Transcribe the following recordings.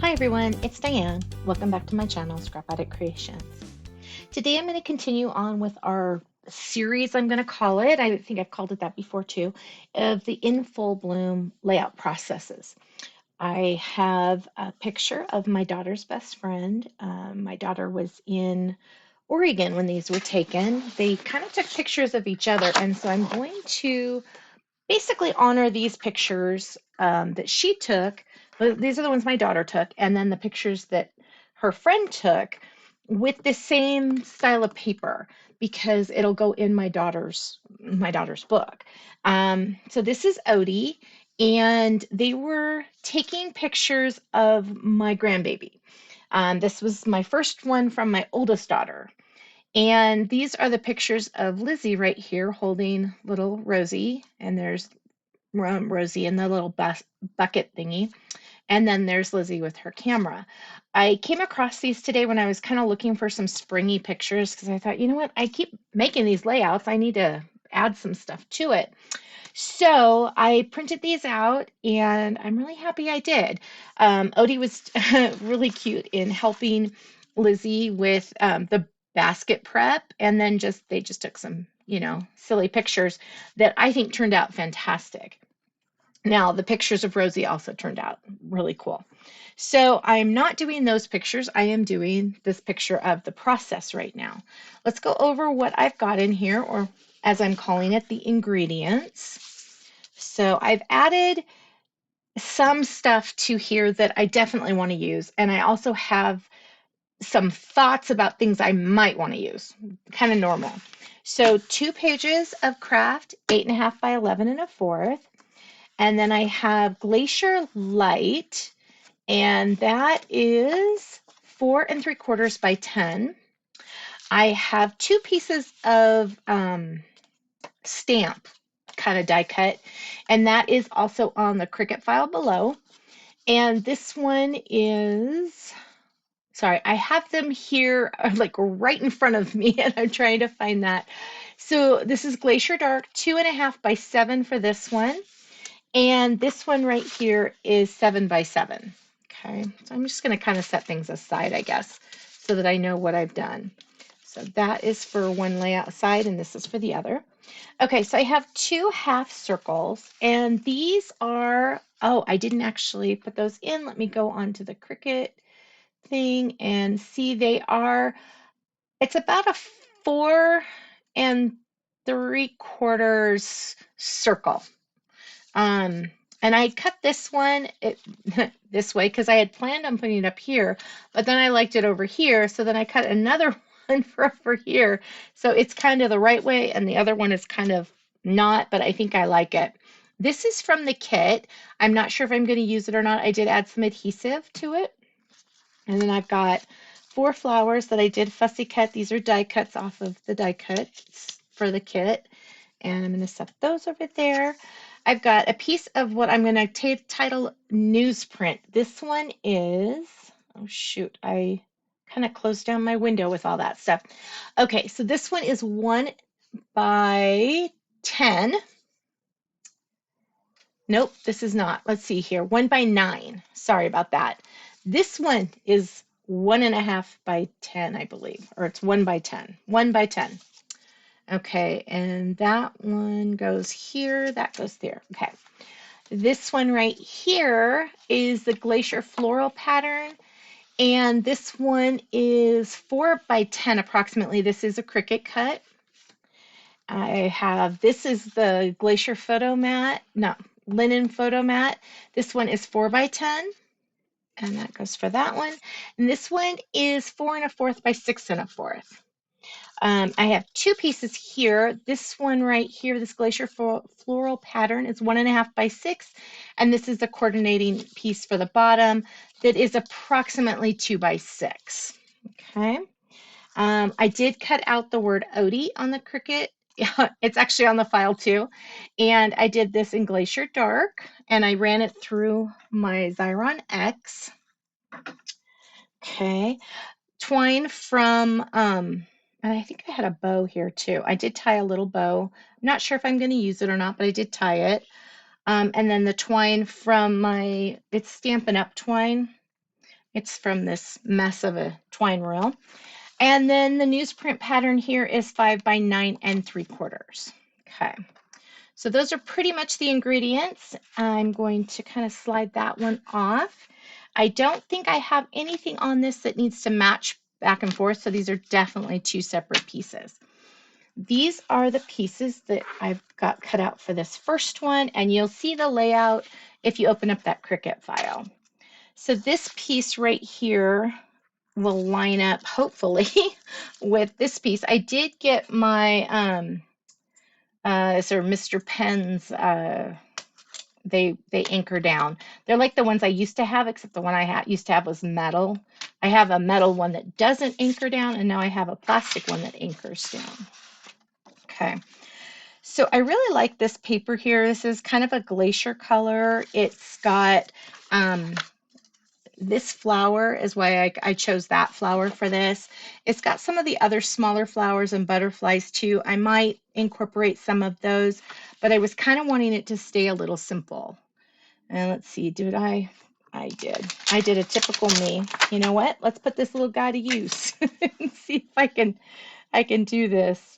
Hi everyone, it's Diane. Welcome back to my channel, Scrap Addict Creations. Today I'm going to continue on with our series, I'm going to call it, I think I've called it that before too, of the in full bloom layout processes. I have a picture of my daughter's best friend. My daughter was in Oregon when these were taken. They kind of took pictures of each other, and so I'm going to basically honor these pictures that she took. These are the ones my daughter took, and then the pictures that her friend took with the same style of paper because it'll go in my daughter's book. So this is Odie, and they were taking pictures of my grandbaby. This was my first one from my oldest daughter. And these are the pictures of Lizzie right here holding little Rosie, and there's Rosie in the little bucket thingy. And then there's Lizzie with her camera. I came across these today when I was kind of looking for some springy pictures because I thought, you know what, I keep making these layouts. I need to add some stuff to it. So I printed these out and I'm really happy I did. Odie was really cute in helping Lizzie with the basket prep, and then they just took some, silly pictures that I think turned out fantastic. Now, the pictures of Rosie also turned out really cool. So I'm not doing those pictures. I am doing this picture of the process right now. Let's go over what I've got in here, or as I'm calling it, the ingredients. So I've added some stuff to here that I definitely want to use. And I also have some thoughts about things I might want to use, kind of normal. So 2 pages of Kraft, 8.5 by 11 1/4. And then I have Glacier Light, and that is 4 3/4 by 10. I have 2 pieces of stamp kind of die cut, and that is also on the Cricut file below. And this one is, sorry, I have them here like right in front of me, and I'm trying to find that. So this is Glacier Dark, 2.5 by 7 for this one. And this one right here is 7 by 7. Okay, so I'm just going to kind of set things aside, I guess, so that I know what I've done. So that is for one layout side, and this is for the other. Okay, so I have 2 half circles, and these are, oh, I didn't actually put those in. Let me go on to the Cricut thing and see they are, it's about a 4 3/4 circle. And I cut this one this way because I had planned on putting it up here, but then I liked it over here, so then I cut another one for over here. So it's kind of the right way, and the other one is kind of not, but I think I like it. This is from the kit. I'm not sure if I'm going to use it or not. I did add some adhesive to it. And then I've got 4 flowers that I did fussy cut. These are die cuts off of the die cuts for the kit. And I'm going to set those over there. I've got a piece of what I'm going to title Newsprint. This one is, oh shoot, I kind of closed down my window with all that stuff. Okay, so this one is 1 by 10. Nope, this is not. Let's see here. 1 by 9. Sorry about that. This one is 1.5 by 10, I believe, or it's 1 by 10. 1 by 10. Okay, and that one goes here, that goes there. Okay, this one right here is the Glacier Floral pattern, and this one is 4 by 10 approximately. This is a Cricut cut. I have, this is the Glacier photo mat, no, linen photo mat. This one is 4 by 10, and that goes for that one. And this one is 4 1/4 by 6 1/4. I have 2 pieces here. This one right here, this Glacier Floral pattern is 1.5 by 6, and this is the coordinating piece for the bottom that is approximately 2 by 6. Okay. I did cut out the word Odie on the Cricut. It's actually on the file too. And I did this in Glacier Dark, and I ran it through my Xyron X. Okay. Twine from, and I think I had a bow here too. I did tie a little bow. I'm not sure if I'm going to use it or not, but I did tie it. And then the twine from it's Stampin' Up! Twine. It's from this mess of a twine reel. And then the newsprint pattern here is 5 by 9 3/4. Okay, so those are pretty much the ingredients. I'm going to kind of slide that one off. I don't think I have anything on this that needs to match back and forth, so these are definitely two separate pieces. These are the pieces that I've got cut out for this first one, and you'll see the layout if you open up that Cricut file. So this piece right here will line up, hopefully, with this piece. I did get my sort of Mr. Penn's, they anchor down. They're like the ones I used to have, except the one I used to have was metal. I have a metal one that doesn't anchor down, and now I have a plastic one that anchors down. Okay. So I really like this paper here. This is kind of a glacier color. It's got this flower is why I chose that flower for this. It's got some of the other smaller flowers and butterflies too. I might incorporate some of those, but I was kind of wanting it to stay a little simple. And let's see, I did a typical me. You know what? Let's put this little guy to use and see if I can do this.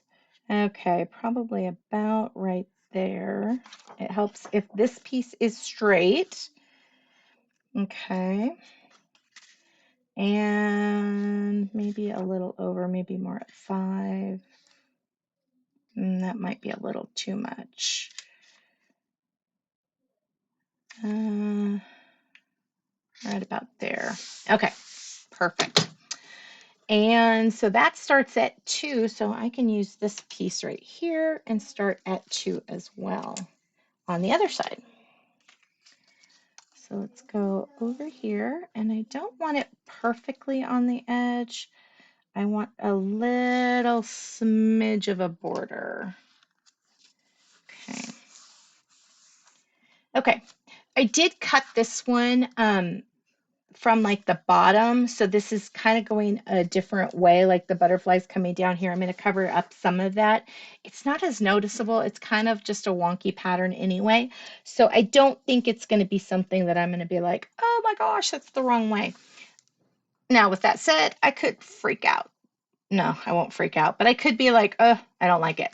Okay, probably about right there. It helps if this piece is straight. Okay. And maybe a little over, maybe more at 5. That might be a little too much. Right about there. Okay, perfect. And so that starts at 2, so I can use this piece right here and start at 2 as well on the other side. So let's go over here, and I don't want it perfectly on the edge. I want a little smidge of a border. Okay. Okay, I did cut this one from like the bottom, so this is kind of going a different way, like the butterflies coming down here. I'm going to cover up some of that. It's not as noticeable. It's kind of just a wonky pattern anyway, so I don't think it's going to be something that I'm going to be like, oh my gosh, that's the wrong way. Now, with that said, I could freak out. No, I won't freak out, but I could be like, oh, I don't like it.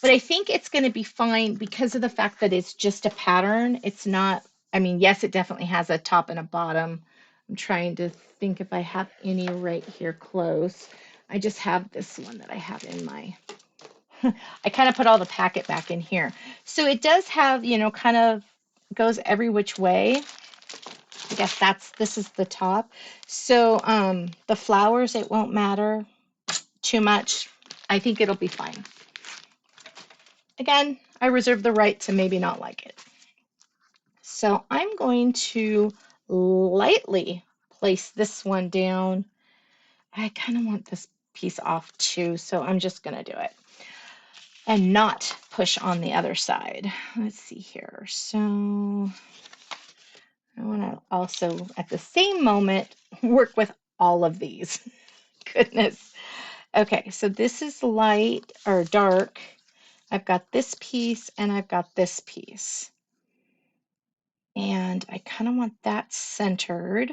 But I think it's going to be fine because of the fact that it's just a pattern. It's not, I mean, yes, it definitely has a top and a bottom. I'm trying to think if I have any right here close. I just have this one that I have in my, I kind of put all the packet back in here. So it does have, you know, kind of goes every which way. I guess this is the top. So the flowers, it won't matter too much. I think it'll be fine. Again, I reserve the right to maybe not like it. So I'm going to lightly place this one down. I kind of want this piece off too, so I'm just going to do it and not push on the other side. Let's see here. So I want to also at the same moment work with all of these. Goodness. Okay, so this is light or dark. I've got this piece and I've got this piece. And I kind of want that centered.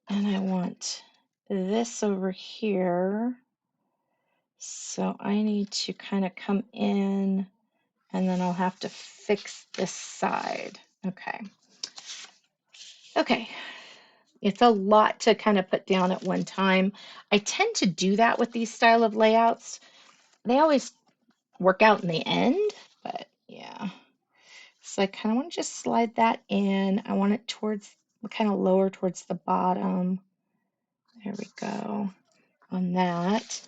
And I want this over here. So I need to kind of come in and then I'll have to fix this side. Okay. Okay. It's a lot to kind of put down at one time. I tend to do that with these style of layouts. They always work out in the end, but yeah. So I kind of want to just slide that in. I want it towards, kind of lower towards the bottom. There we go on that.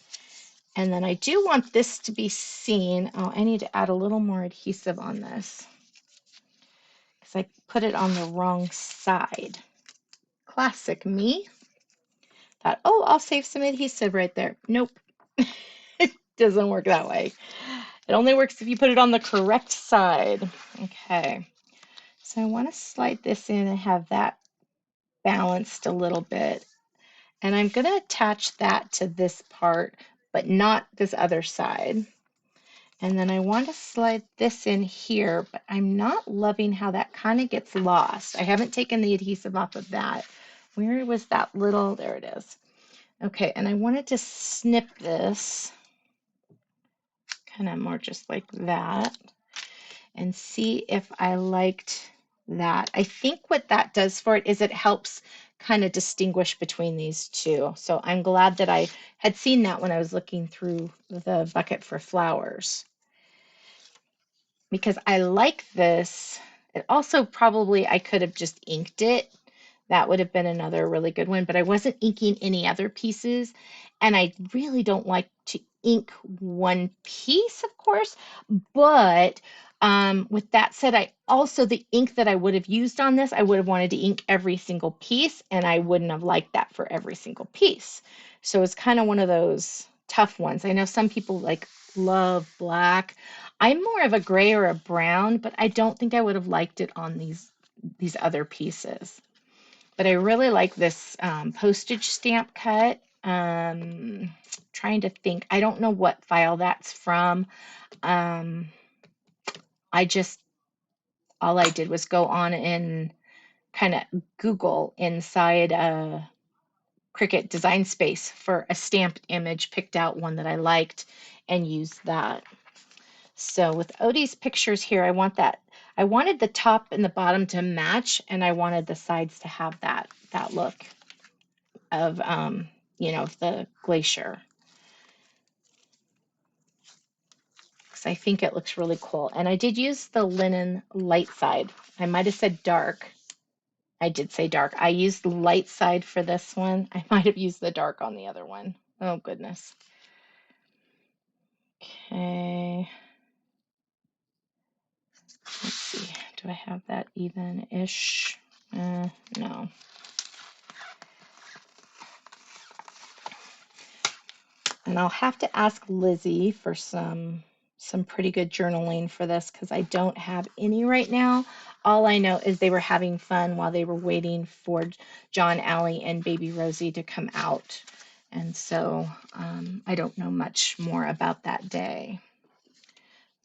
And then I do want this to be seen. Oh, I need to add a little more adhesive on this because I put it on the wrong side. Classic me. Thought, oh, I'll save some adhesive right there. Nope. It doesn't work that way. It only works if you put it on the correct side. Okay. So I want to slide this in and have that balanced a little bit. And I'm going to attach that to this part, but not this other side. And then I want to slide this in here, but I'm not loving how that kind of gets lost. I haven't taken the adhesive off of that, Where was that little, there it is. Okay, and I wanted to snip this kind of more just like that and see if I liked that. I think what that does for it is it helps kind of distinguish between these two. So I'm glad that I had seen that when I was looking through the bucket for flowers, because I like this. It also probably I could have just inked it. That would have been another really good one, but I wasn't inking any other pieces, and I really don't like to ink one piece, of course, but with that said, I also, the ink that I would have used on this, I would have wanted to ink every single piece, and I wouldn't have liked that for every single piece. So it's kind of one of those tough ones. I know some people like love black. I'm more of a gray or a brown, but I don't think I would have liked it on these other pieces. But I really like this postage stamp cut. Trying to think. I don't know what file that's from. Um, I just, all I did was go on and kind of Google inside Cricut Design Space for a stamped image, picked out one that I liked and used that. So with Odie's pictures here, I wanted the top and the bottom to match, and I wanted the sides to have that look of of the glacier. Because I think it looks really cool. And I did use the linen light side. I might have said dark. I did say dark. I used the light side for this one. I might have used the dark on the other one. Oh, goodness. Okay. Let's see. Do I have that even-ish? No. And I'll have to ask Lizzie for some pretty good journaling for this, because I don't have any right now. All I know is they were having fun while they were waiting for John, Allie, and baby Rosie to come out. And so I don't know much more about that day.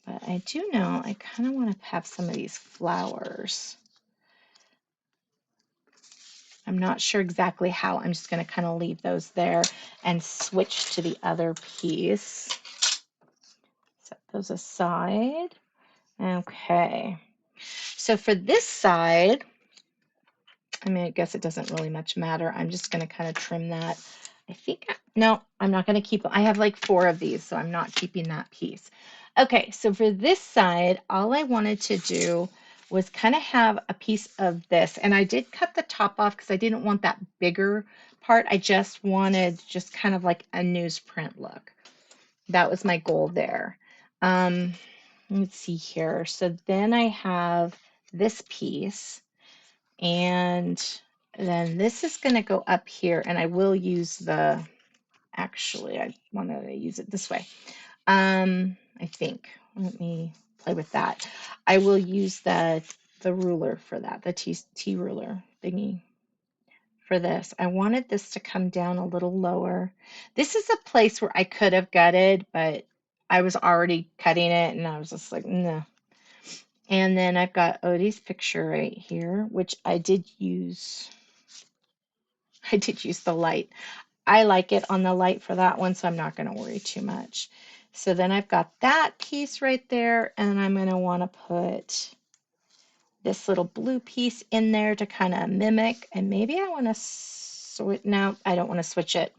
But I do know I kind of want to have some of these flowers. I'm not sure exactly how. I'm just going to kind of leave those there and switch to the other piece. Set those aside. Okay. So for this side, I mean, I guess it doesn't really much matter. I'm just going to kind of trim that. I think, no, I'm not going to keep, I have like 4 of these, so I'm not keeping that piece. Okay, so for this side, all I wanted to do was kind of have a piece of this. And I did cut the top off because I didn't want that bigger part. I just wanted just kind of like a newsprint look. That was my goal there. Let's see here. So then I have this piece, and then this is going to go up here, and I will use the, actually, I want to use it this way. I think, let me play with that. I will use the ruler for that, the T ruler thingy for this. I wanted this to come down a little lower. This is a place where I could have gutted, but I was already cutting it, and I was just like, no. And then I've got Odie's picture right here, which I did use the light. I like it on the light for that one, so I'm not going to worry too much. So then I've got that piece right there, and I'm going to want to put this little blue piece in there to kind of mimic, and maybe I want to switch. No, I don't want to switch it.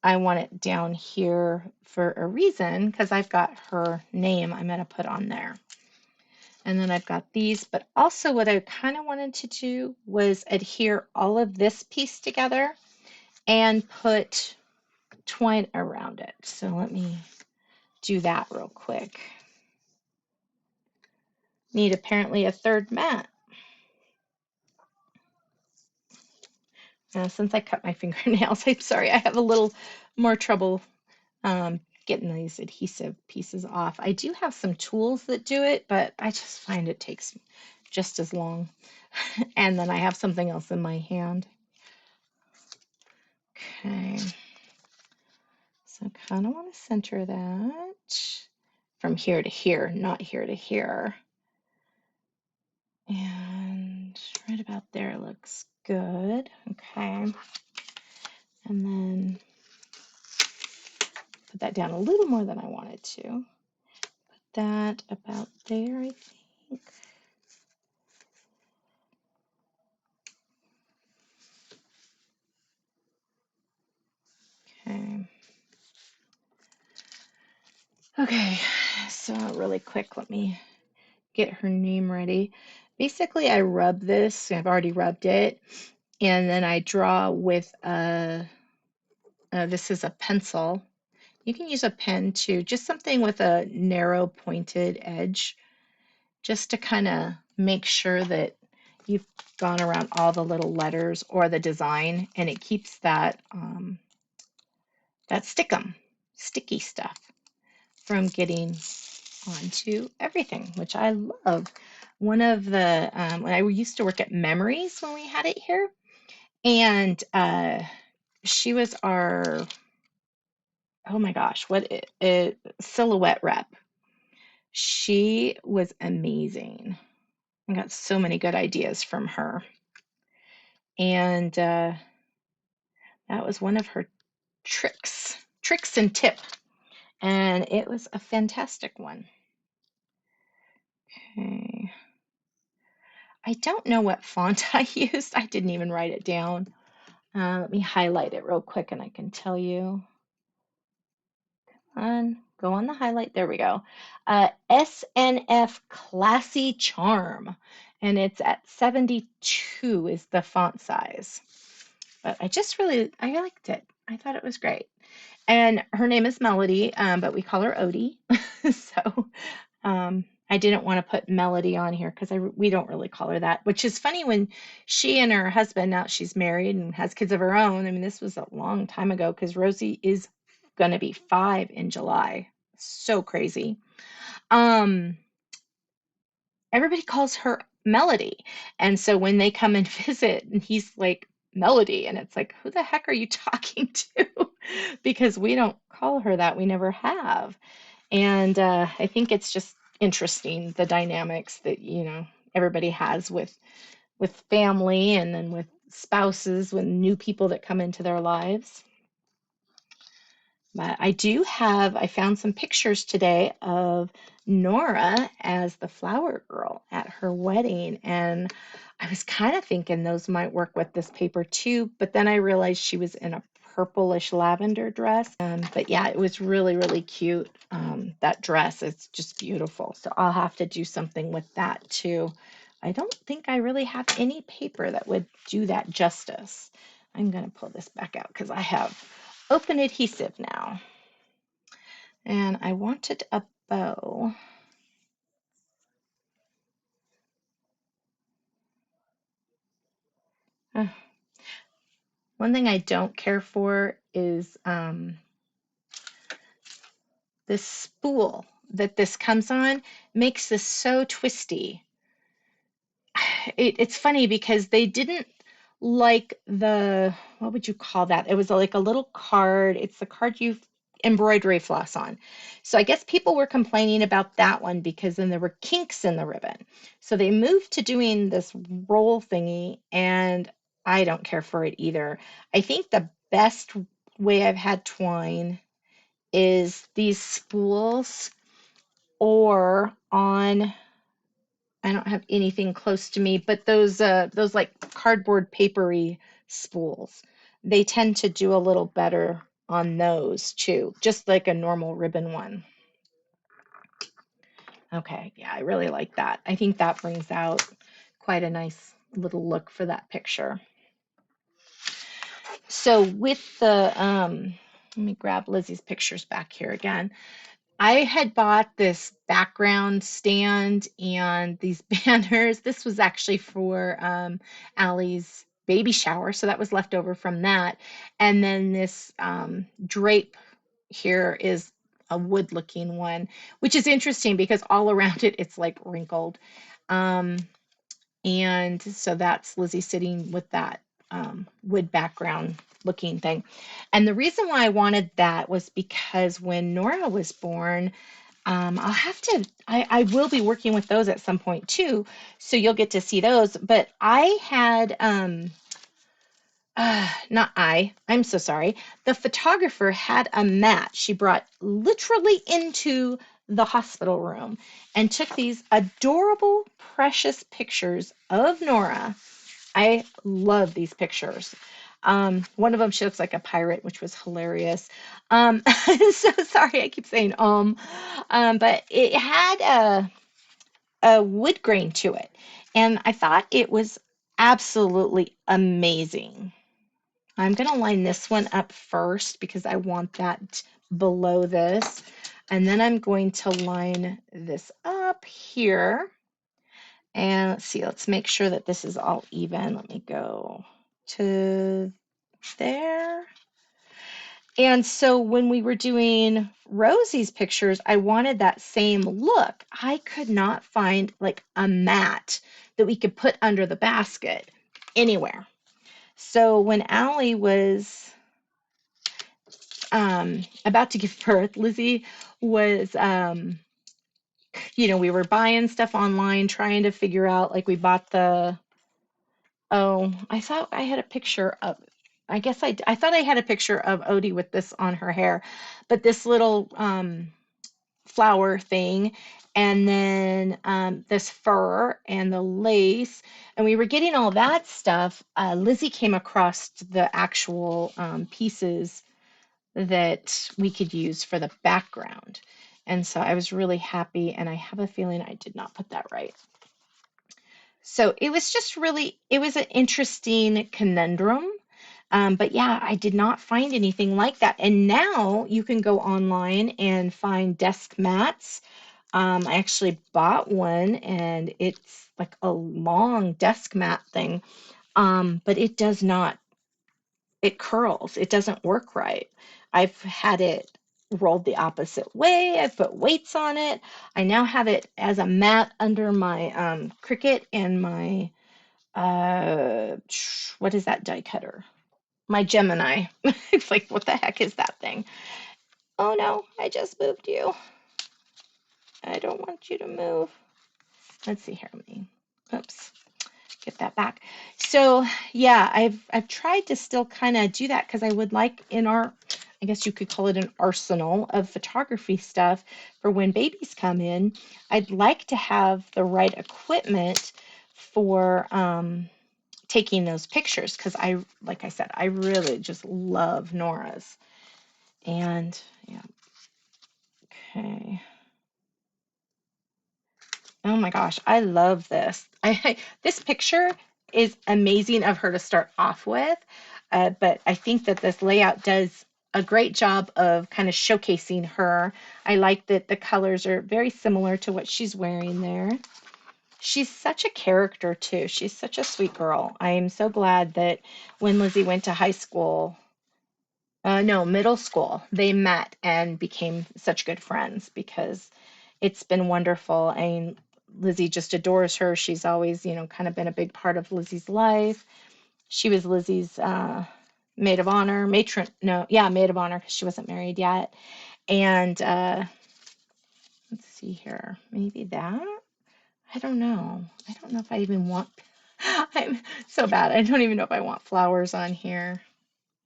I want it down here for a reason, because I've got her name I'm going to put on there. And then I've got these, but also what I kind of wanted to do was adhere all of this piece together and put twine around it. So let me do that real quick. Need apparently a third mat. Since I cut my fingernails, I'm sorry, I have a little more trouble getting these adhesive pieces off. I do have some tools that do it, but I just find it takes just as long. And then I have something else in my hand. Okay. So I kind of want to center that from here to here, not here to here. And right about there looks good. Okay. And then put that down a little more than I wanted to. Put that about there, I think. Okay. Okay, so really quick, let me get her name ready. Basically, I rub this, I've already rubbed it, and then I draw with this is a pencil. You can use a pen too, just something with a narrow pointed edge, just to kind of make sure that you've gone around all the little letters or the design, and it keeps that that sticky stuff from getting onto everything, which I love. One of the when I used to work at Memories when we had it here, and she was our, oh my gosh, silhouette rep. She was amazing. I got so many good ideas from her, and that was one of her tricks and tip, and it was a fantastic one. Okay. I don't know what font I used. I didn't even write it down. Let me highlight it real quick and I can tell you. Go on the highlight. There we go. SNF Classy Charm. And it's at 72 is the font size. But I liked it. I thought it was great. And her name is Melody, but we call her Odie. So I didn't want to put Melody on here because we don't really call her that, which is funny when she and her husband, now she's married and has kids of her own. I mean, this was a long time ago because Rosie is going to be 5 in July. So crazy. Everybody calls her Melody. And so when they come and visit, and he's like, Melody, and it's like, who the heck are you talking to? Because we don't call her that. We never have. And I think it's just interesting, the dynamics that, everybody has with family and then with spouses, when new people that come into their lives. But I found some pictures today of Nora as the flower girl at her wedding. And I was kind of thinking those might work with this paper too. But then I realized she was in a purplish lavender dress. But yeah, it was really, really cute. That dress is just beautiful. So I'll have to do something with that too. I don't think I really have any paper that would do that justice. I'm going to pull this back out because I have open adhesive now. And I wanted a bow. One thing I don't care for is this spool that this comes on makes this so twisty. It's funny because they didn't like what would you call that? It was like a little card. It's the card you embroidery floss on. So I guess people were complaining about that one because then there were kinks in the ribbon. So they moved to doing this roll thingy, and I don't care for it either. I think the best way I've had twine is these spools or on, I don't have anything close to me, but those like cardboard papery spools, they tend to do a little better on those too, just like a normal ribbon one. Okay, yeah, I really like that. I think that brings out quite a nice little look for that picture. So with the, let me grab Lizzie's pictures back here again. I had bought this background stand and these banners. This was actually for Allie's baby shower, so that was left over from that. And then this drape here is a wood-looking one, which is interesting because all around it, it's like wrinkled. And so that's Lizzie sitting with that wood background looking thing. And the reason why I wanted that was because when Nora was born, I will be working with those at some point too. So you'll get to see those. But I had I'm so sorry. The photographer had a mat she brought literally into the hospital room and took these adorable, precious pictures of Nora. I love these pictures. One of them, she looks like a pirate, which was hilarious. So sorry, I keep saying but it had a wood grain to it, and I thought it was absolutely amazing. I'm going to line this one up first because I want that below this. And then I'm going to line this up here. And let's see, let's make sure that this is all even. Let me go to there. And so when we were doing Rosie's pictures, I wanted that same look. I could not find like a mat that we could put under the basket anywhere. So when Allie was about to give birth, Lizzie was, we were buying stuff online, trying to figure out, like, we bought I thought I had a picture of, I thought I had a picture of Odie with this on her hair, but this little flower thing, and then this fur and the lace, and we were getting all that stuff. Lizzie came across the actual pieces that we could use for the background. And so I was really happy, and I have a feeling I did not put that right. So it was just really, it was an interesting conundrum. But yeah, I did not find anything like that. And now you can go online and find desk mats. I actually bought one, and it's like a long desk mat thing, but it curls. It doesn't work right. I've had it rolled the opposite way. I've put weights on it. I now have it as a mat under my Cricut and my what is that die cutter? My Gemini. It's like, what the heck is that thing? Oh no, I just moved you. I don't want you to move. Let's see here. Let me, oops, get that back. So yeah, I've tried to still kind of do that because I would like in our, I guess you could call it an arsenal of photography stuff for when babies come in. I'd like to have the right equipment for taking those pictures because like I said, I really just love Nora's. And yeah, okay. Oh my gosh, I love this. This picture is amazing of her to start off with, but I think that this layout does a great job of kind of showcasing her. I like that the colors are very similar to what she's wearing there. She's such a character too. She's such a sweet girl. I am so glad that when Lizzie went to high school, no, middle school, they met and became such good friends because it's been wonderful. I mean, Lizzie just adores her. She's always, kind of been a big part of Lizzie's life. She was Lizzie's maid of honor, matron, no, yeah, maid of honor because she wasn't married yet. And let's see here, maybe that. I don't know. I don't know if I even want, I'm so bad. I don't even know if I want flowers on here.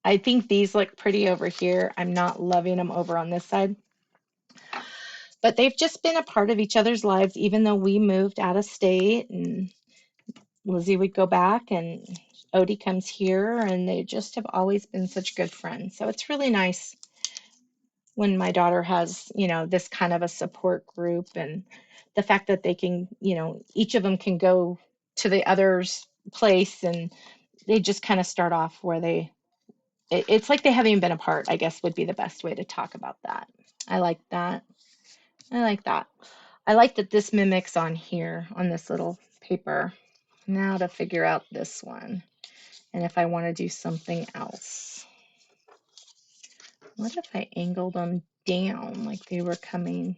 I think these look pretty over here. I'm not loving them over on this side. But they've just been a part of each other's lives, even though we moved out of state and Lizzie would go back and Odie comes here, and they just have always been such good friends. So it's really nice when my daughter has, this kind of a support group, and the fact that they can, each of them can go to the other's place, and they just kind of start off where it's like they haven't even been apart, I guess would be the best way to talk about that. I like that. I like that. I like that this mimics on here on this little paper. Now to figure out this one and if I want to do something else. What if I angled them down like they were coming?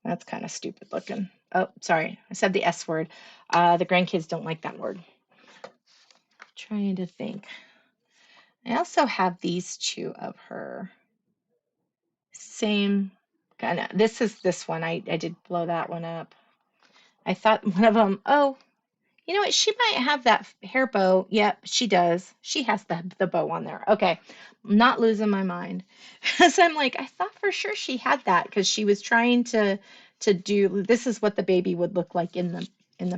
That's kind of stupid looking. Oh, sorry. I said the S word. The grandkids don't like that word. Trying to think. I also have these two of her. Same kind of. This is this one. I did blow that one up. I thought one of them, oh, You know what? She might have that hair bow. Yep, she does. She has the bow on there. Okay, I'm not losing my mind. So I'm like, I thought for sure she had that because she was trying to do. This is what the baby would look like in the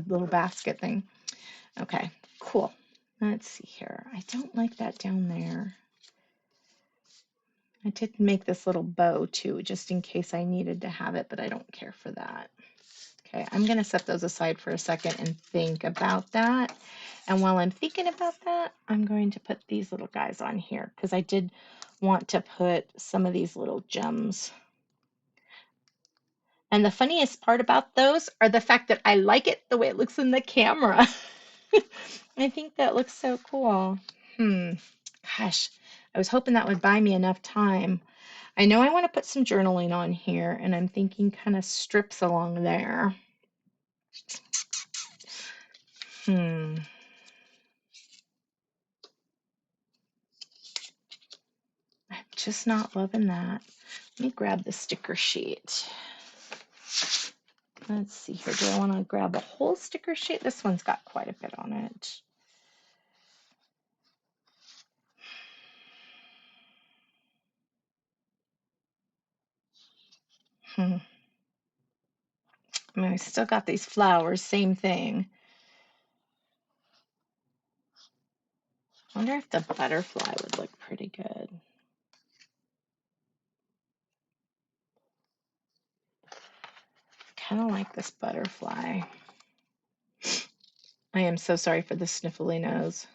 little basket thing. Okay, cool. Let's see here. I don't like that down there. I did make this little bow too, just in case I needed to have it, but I don't care for that. Okay, I'm going to set those aside for a second and think about that. And while I'm thinking about that, I'm going to put these little guys on here because I did want to put some of these little gems. And the funniest part about those are the fact that I like it the way it looks in the camera. I think that looks so cool. Gosh, I was hoping that would buy me enough time. I know I want to put some journaling on here, and I'm thinking kind of strips along there. I'm just not loving that. Let me grab the sticker sheet. Let's see here. Do I want to grab a whole sticker sheet? This one's got quite a bit on it. I mean, I still got these flowers, same thing. I wonder if the butterfly would look pretty good. Kind of like this butterfly. I am so sorry for the sniffly nose.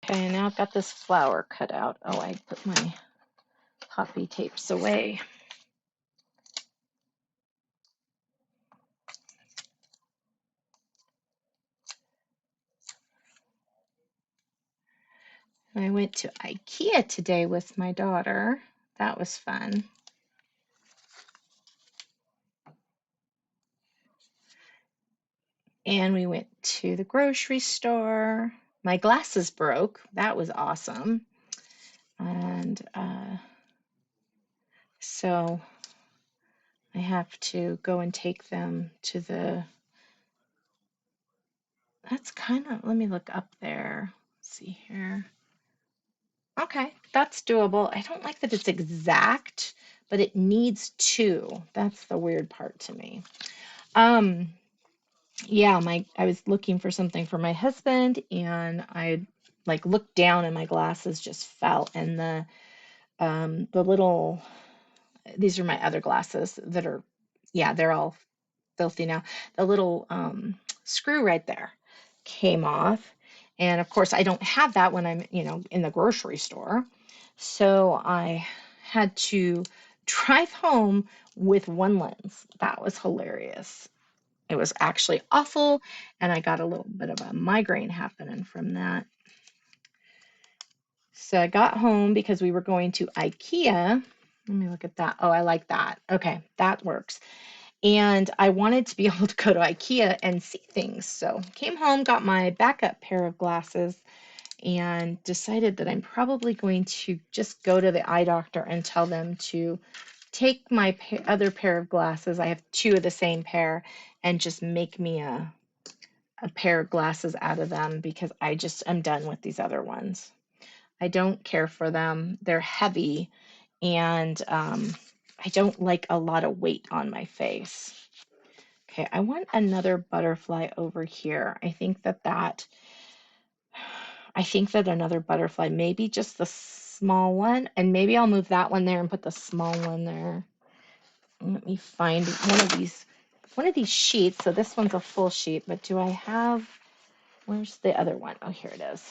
Okay, now I've got this flower cut out. Oh, I put my poppy tapes away. I went to IKEA today with my daughter. That was fun. And we went to the grocery store. My glasses broke. That was awesome. And so I have to go and take them to the, that's kind of, let me look up there. Let's see here. Okay, that's doable. I don't like that it's exact, but it needs two. That's the weird part to me. Yeah, I was looking for something for my husband, and I like looked down and my glasses just fell, and the little, these are my other glasses that are, yeah, they're all filthy now. The little screw right there came off. And of course, I don't have that when I'm, in the grocery store. So I had to drive home with one lens. That was hilarious. It was actually awful, and I got a little bit of a migraine happening from that. So I got home because we were going to IKEA. Let me look at that. Oh, I like that. Okay, that works. And I wanted to be able to go to IKEA and see things. So came home, got my backup pair of glasses, and decided that I'm probably going to just go to the eye doctor and tell them to take my other pair of glasses. I have two of the same pair, and just make me a pair of glasses out of them because I just am done with these other ones. I don't care for them. They're heavy, and I don't like a lot of weight on my face. Okay, I want another butterfly over here. I think that another butterfly, maybe just the small one, and maybe I'll move that one there and put the small one there. Let me find one of these sheets. So this one's a full sheet, but do I have, where's the other one? Oh, here it is.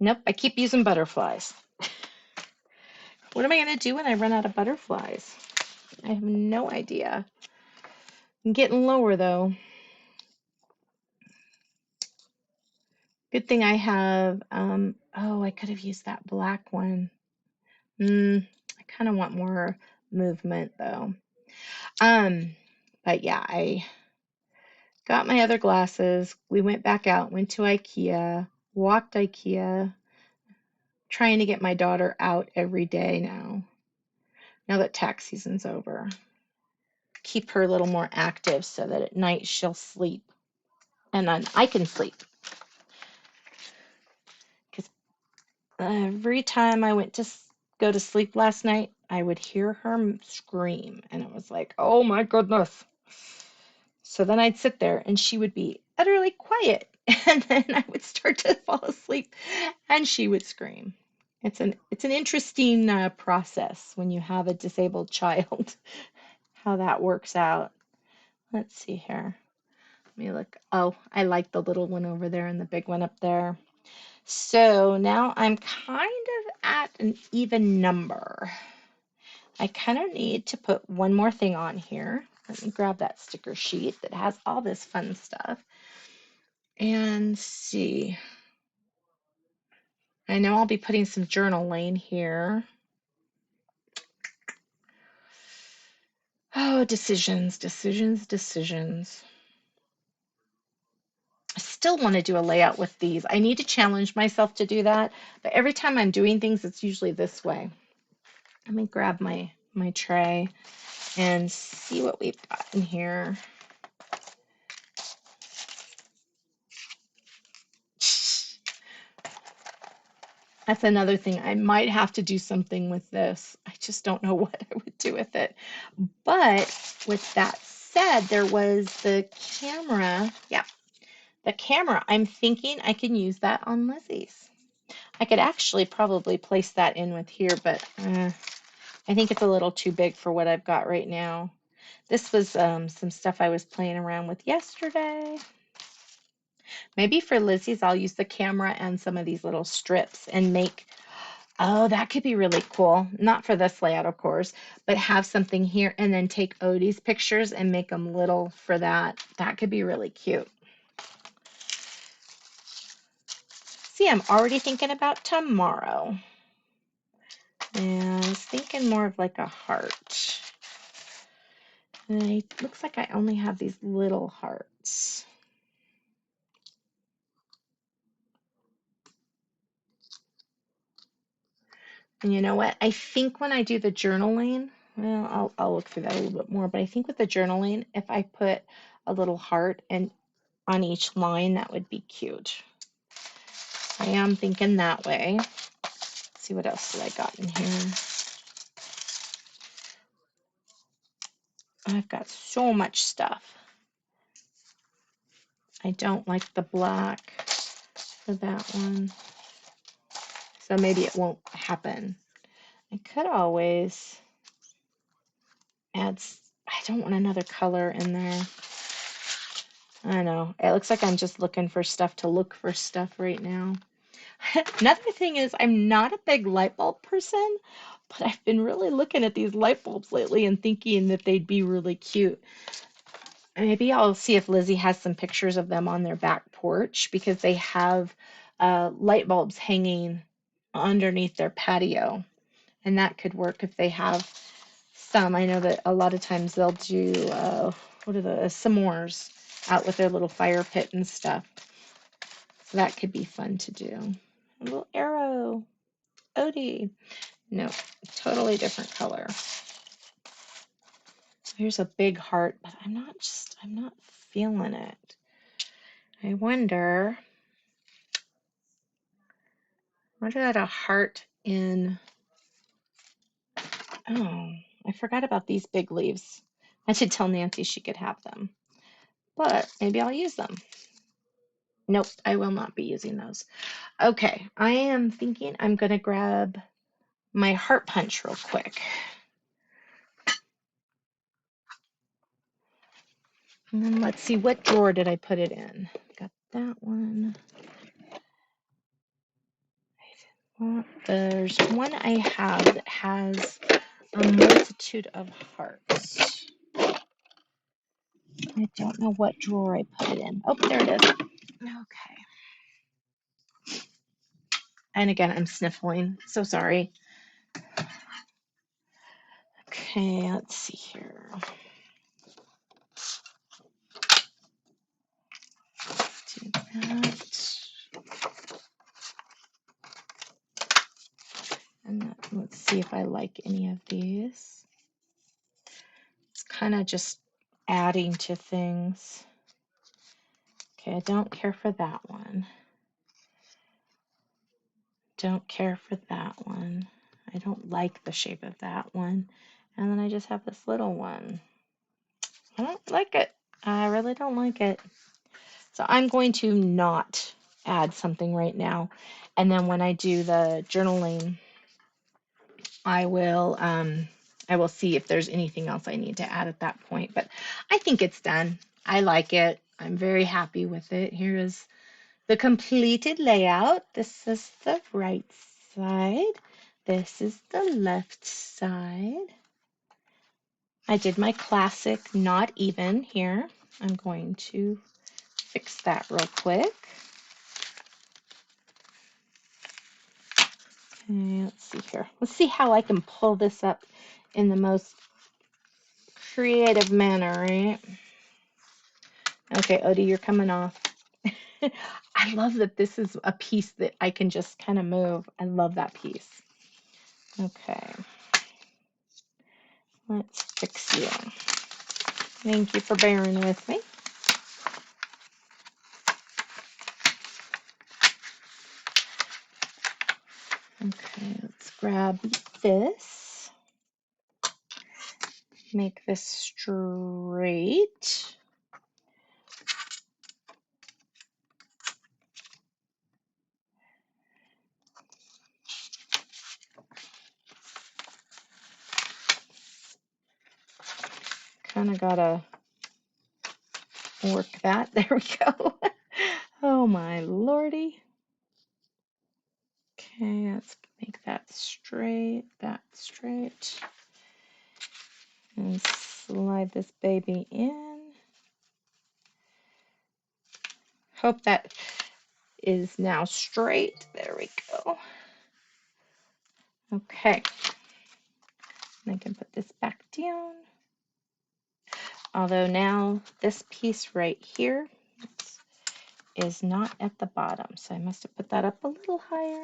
Nope, I keep using butterflies. What am I going to do when I run out of butterflies? I have no idea. I'm getting lower though. Good thing I have, oh, I could have used that black one. I kind of want more movement though. But yeah, I got my other glasses. We went back out, went to IKEA, walked IKEA, trying to get my daughter out every day now that tax season's over. Keep her a little more active so that at night she'll sleep and then I can sleep. Because every time I went to go to sleep last night, I would hear her scream, and it was like, oh my goodness. So then I'd sit there and she would be utterly quiet, and then I would start to fall asleep and she would scream. It's an interesting process when you have a disabled child, how that works out. Let's see here. Let me look. Oh, I like the little one over there and the big one up there. So now I'm kind of at an even number. I kind of need to put one more thing on here. Let me grab that sticker sheet that has all this fun stuff and see. I know I'll be putting some journaling here. Oh, decisions, decisions, decisions. I still want to do a layout with these. I need to challenge myself to do that, but every time I'm doing things, it's usually this way. Let me grab my tray and see what we've got in here. That's another thing. I might have to do something with this. I just don't know what I would do with it. But with that said, there was the camera. Yeah, the camera. I'm thinking I can use that on Lizzie's. I could actually probably place that in with here, but I think it's a little too big for what I've got right now. This was some stuff I was playing around with yesterday. Maybe for Lizzie's, I'll use the camera and some of these little strips and make, oh, that could be really cool. Not for this layout, of course, but have something here and then take Odie's pictures and make them little for that. That could be really cute. See, I'm already thinking about tomorrow. And I was thinking more of like a heart. And it looks like I only have these little hearts. And you know what? I think when I do the journaling, well, I'll look through that a little bit more, but I think with the journaling, if I put a little heart and on each line, that would be cute. I am thinking that way. Let's see what else I got in here. I've got so much stuff. I don't like the black for that one. So maybe it won't happen. I could always add, I don't want another color in there. I know. It looks like I'm just looking for stuff to look for stuff right now. Another thing is I'm not a big light bulb person, but I've been really looking at these light bulbs lately and thinking that they'd be really cute. Maybe I'll see if Lizzie has some pictures of them on their back porch because they have light bulbs hanging underneath their patio. And that could work if they have some. I know that a lot of times they'll do, what are the s'mores out with their little fire pit and stuff. So that could be fun to do. A little arrow. Odie. No, totally different color. Here's a big heart, but I'm not feeling it. I wonder about a heart in, oh, I forgot about these big leaves. I should tell Nancy she could have them, but maybe I'll use them. Nope, I will not be using those. Okay, I am thinking I'm going to grab my heart punch real quick. And then let's see, what drawer did I put it in? Got that one. Well, there's one I have that has a multitude of hearts. I don't know what drawer I put it in. Oh, there it is. Okay. And again, I'm sniffling. So sorry. Okay, let's see here. Do that. see if I like any of these. It's kind of just adding to things. Okay, I don't care for that one. Don't care for that one. I don't like the shape of that one. And then I just have this little one. I don't like it. I really don't like it. So I'm going to not add something right now. And then when I do the journaling, I will see if there's anything else I need to add at that point. But I think it's done. I like it. I'm very happy with it. Here is the completed layout. This is the right side. This is the left side. I did my classic not even here. I'm going to fix that real quick. Okay, let's see here. Let's see how I can pull this up in the most creative manner, right? Okay, Odie, you're coming off. I love that this is a piece that I can just kind of move. I love that piece. Okay. Let's fix you. Thank you for bearing with me. Okay, let's grab this. Make this straight. Kind of gotta work that. There we go. Oh my lordy. Okay, let's make that straight, and slide this baby in. Hope that is now straight. There we go. Okay, I can put this back down. Although now this piece right here is not at the bottom, so I must have put that up a little higher.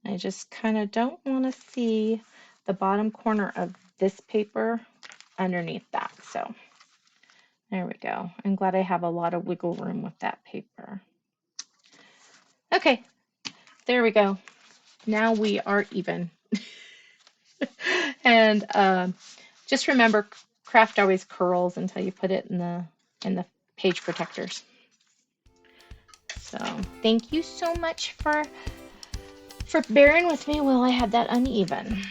I just kind of don't want to see the bottom corner of this paper underneath that. So there we go. I'm glad I have a lot of wiggle room with that paper. Okay, there we go. Now we are even. And just remember, Kraft always curls until you put it in the page protectors. So thank you so much for bearing with me while I had that uneven.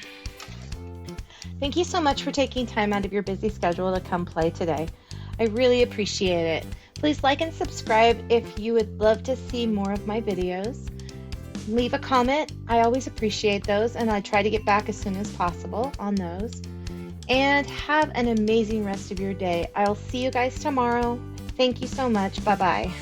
Thank you so much for taking time out of your busy schedule to come play today. I really appreciate it. Please like and subscribe if you would love to see more of my videos. Leave a comment. I always appreciate those, and I try to get back as soon as possible on those. And have an amazing rest of your day. I'll see you guys tomorrow. Thank you so much. Bye-bye.